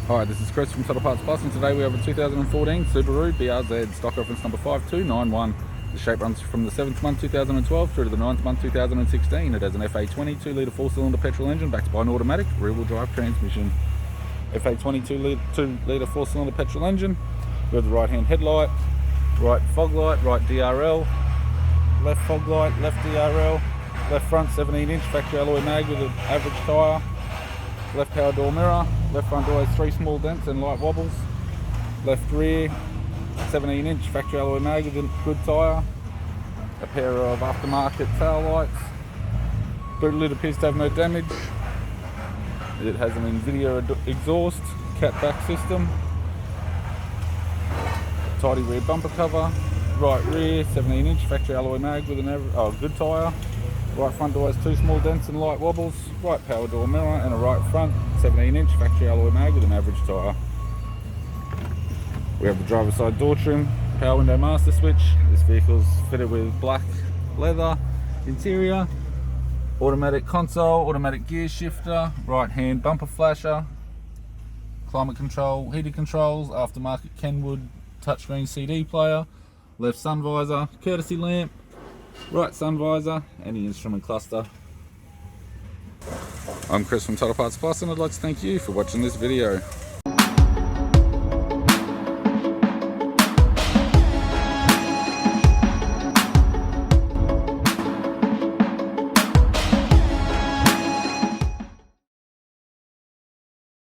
Hi, this is Chris from Total Parts Plus, and today we have a 2014 Subaru BRZ, stock reference number 5291. The shape runs from the 7th month 2012 through to the 9th month 2016. It has an FA20 2-litre 4-cylinder petrol engine backed by an automatic rear-wheel drive transmission. FA20 2-litre 4-cylinder petrol engine. We have the right-hand headlight, right fog light, right DRL, left fog light, left DRL, left front 17-inch factory alloy mag with an average tyre, left power door mirror, left front door has 3 small dents and light wobbles, left rear 17-inch factory alloy mag with a good tyre, a pair of aftermarket taillights. Boot lid appears to have no damage. It has an Invidia exhaust, cat back system, tidy rear bumper cover, right rear 17-inch factory alloy mag with a good tyre. Right front door has 2 small dents and light wobbles, right power door mirror and a right front 17-inch factory alloy mag with an average tyre. We have the driver's side door trim, power window master switch. This vehicle is fitted with black leather interior, automatic console, automatic gear shifter, right hand bumper flasher, climate control, heated controls, aftermarket Kenwood touchscreen CD player, left sun visor, courtesy lamp, right sun visor, and the instrument cluster. I'm Chris from Total Parts Plus, and I'd like to thank you for watching this video.